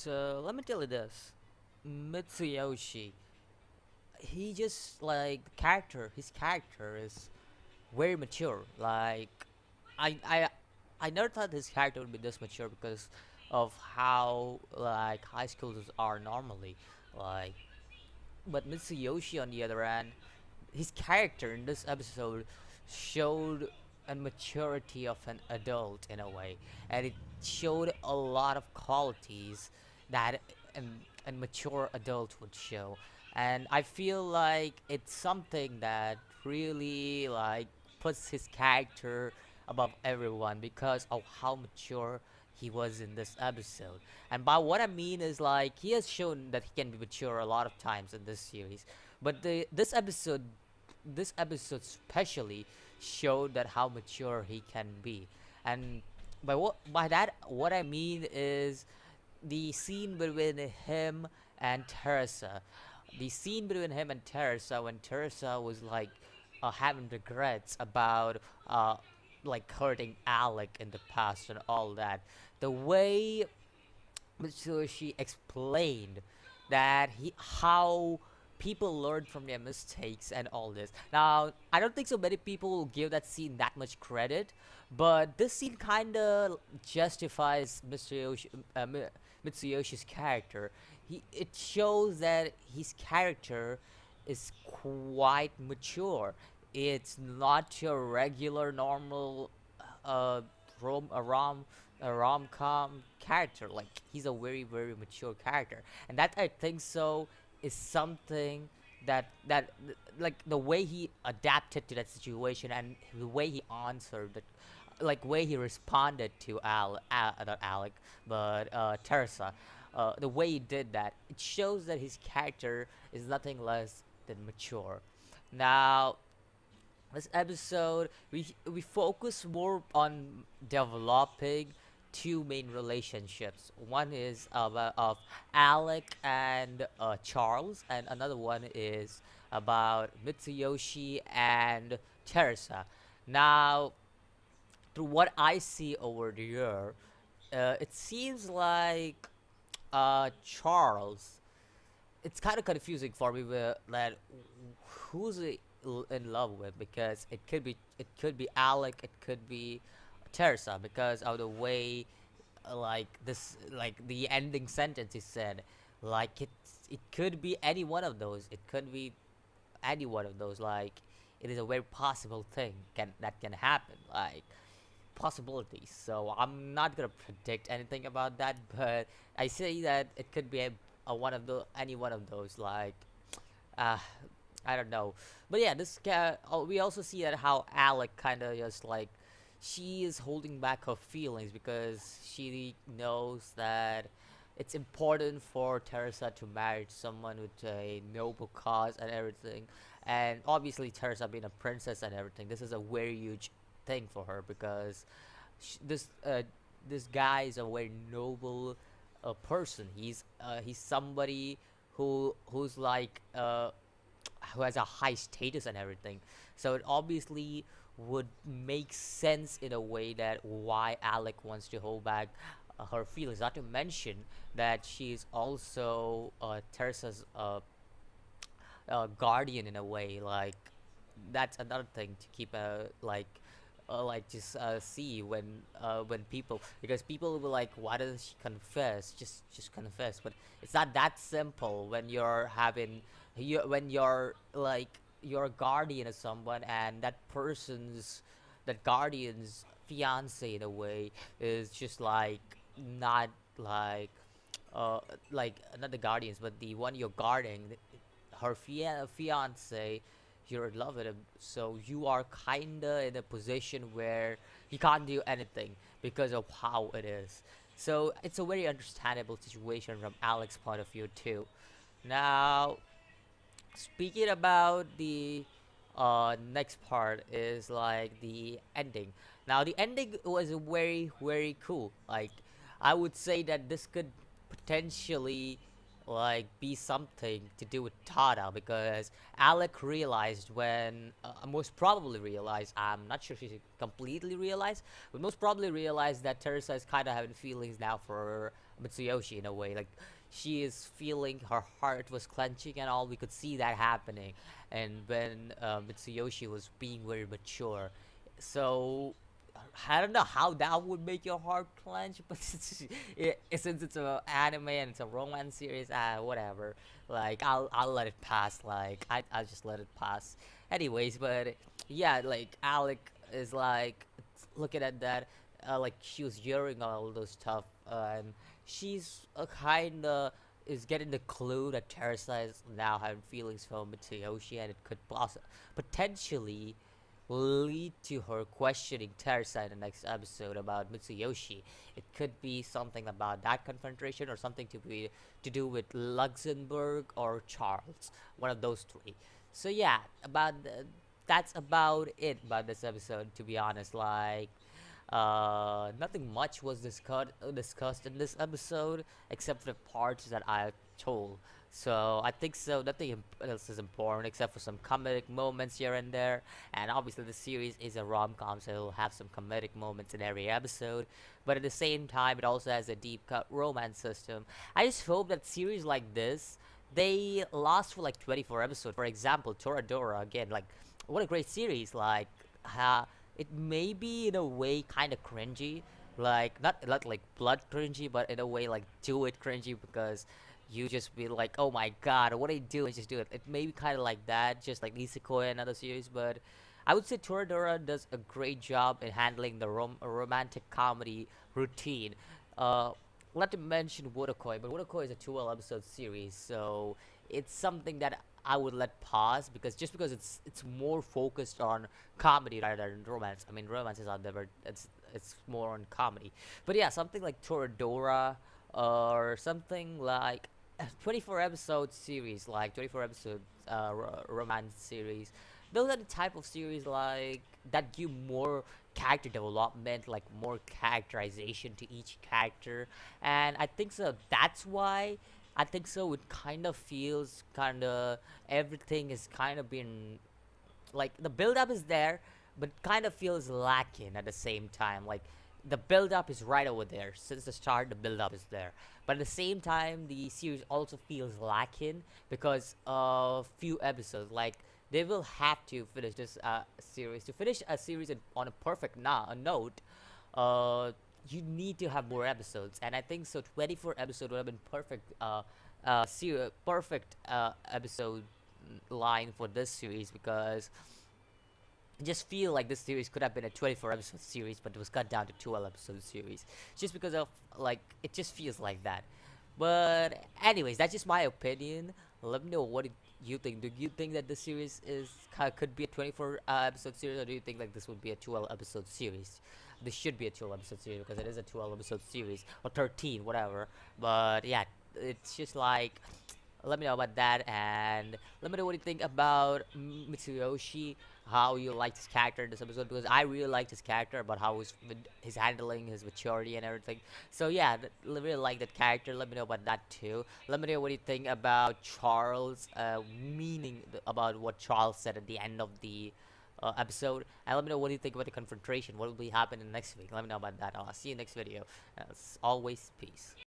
So let me tell you this. Mitsuyoshi, he just like his character is very mature. Like I I I never thought his character would be this mature because of how like high schools are normally. Like but Mitsuyoshi on the other hand, his character in this episode showed a maturity of an adult in a way, and it showed a lot of qualities that an mature adult would show. And I feel like it's something that really like puts his character above everyone because of how mature he was in this episode. And by what I mean is like he has shown that he can be mature a lot of times in this series, but this episode especially showed that how mature he can be. And by that what I mean is the scene between him and Teresa. The scene between him and Teresa when Teresa was like having regrets about like hurting Alec in the past and all that. The way Mitsuyoshi explained that he how people learn from their mistakes and all this. Now, I don't think so many people will give that scene that much credit, but this scene kind of justifies Mitsuyoshi's character. It shows that his character is quite mature. It's not your regular normal uh rom a rom a rom-com character. Like he's a very mature character, and that I think so is something like the way he adapted to that situation and the way he answered the like way he responded to not Alec, but Teresa. The way he did that, it shows that his character is nothing less than mature. Now, this episode we focus more on developing two main relationships. One is of Alec and Charles, and another one is about Mitsuyoshi and Teresa. Now, through what I see over the year, it seems like Charles, it's kind of confusing for me with that who's he in love with, because it could be Alec, it could be Teresa, because of the way like this like the ending sentence he said, like it could be any one of those, it could be any one of those. Like it is a very possible thing can happen, like possibilities. So I'm not gonna predict anything about that, but I say that it could be a one of the any one of those. Like, uh, I don't know, but yeah, we also see that how Alec kind of just like she is holding back her feelings because she knows that it's important for Teresa to marry someone with a noble cause and everything. And obviously, Teresa being a princess and everything, this is a very huge thing for her because sh- this uh, this guy is a very noble person. He's somebody who's like who has a high status and everything. So it obviously would make sense in a way that why Alec wants to hold back her feelings. Not to mention that she's also Teresa's guardian in a way. Like that's another thing to keep like just see when people, because people will be like, why doesn't she confess, just confess. But it's not that simple when when you're like your guardian of someone, and that guardian's fiance in a way is just like not like uh like not the guardians but the one you're guarding, her fiance, you're in love with him, so you are kinda in a position where you can't do anything because of how it is. So it's a very understandable situation from Alex's point of view too. Now, speaking about the next part is like the ending. Now the ending was very cool. Like I would say that this could potentially like be something to do with Tada, because Alec realized when most probably realized, I'm not sure she completely realized, but most probably realized that Teresa is kind of having feelings now for Mitsuyoshi in a way. Like she is feeling her heart was clenching and all. We could see that happening, and when Mitsuyoshi was being very mature, so I don't know how that would make your heart clench, but since it's a anime and it's a romance series, whatever. Like I'll let it pass. Like I'll just let it pass. Anyways, but yeah, like Alec is like looking at that, like she was hearing all those stuff, and she's kinda is getting the clue that Teresa is now having feelings for Mitsuyoshi, and it could potentially lead to her questioning Teresa in the next episode about Mitsuyoshi. It could be something about that confrontation or something to do with Luxembourg or Charles, one of those three. So yeah, that's about it about this episode. To be honest, like nothing much was discussed in this episode except for the parts that I told. So I think so. Nothing else is important except for some comedic moments here and there. And obviously, the series is a rom com, so it'll have some comedic moments in every episode. But at the same time, it also has a deep cut romance system. I just hope that series like this they last for like 24 episodes. For example, Toradora again, like what a great series! Like, it may be in a way kind of cringy, like not like blood cringy, but in a way like do it cringy because you just be like, oh my god, what do I do? And just do it. It may be kind of like that, just like Nisekoi and other series, but I would say Toradora does a great job in handling the romantic comedy routine. Uh, not to mention Wodokoi, but Wodokoi is a 12 episode series, so it's something that I would let pause because just because it's more focused on comedy rather than romance. I mean, romance is out there, but it's more on comedy. But yeah, something like Toradora or something like 24 episode series, like 24 episode romance series. Those are the type of series like that give more character development, like more characterization to each character, and I think so. That's why I think so. It kind of feels kind of everything is kind of been like the build up is there, but kind of feels lacking at the same time. Like the build up is right over there since the start. The build up is there, but at the same time, the series also feels lacking because of few episodes. Like they will have to finish this series to finish a series on a perfect a note. Uh, you need to have more episodes, and I think so. 24 episode would have been perfect. Perfect episode line for this series because I just feel like this series could have been a 24 episode series, but it was cut down to 12 episode series, just because of like it just feels like that. But anyways, that's just my opinion. Let me know what you think. Do you think that this series could be a 24 episode series, or do you think like this would be a 12 episode series? This should be a 12 episode series because it is a 12 episode series or 13, whatever. But yeah, it's just like let me know about that, and let me know what you think about Mitsuyoshi, how you liked his character in this episode, because I really liked his character about how he's handling his maturity and everything. So yeah, really like that character. Let me know about that too. Let me know what you think about Charles, meaning about what Charles said at the end of the episode, and let me know what you think about the confrontation. What will be happening next week? Let me know about that. I'll see you next video. As always, peace.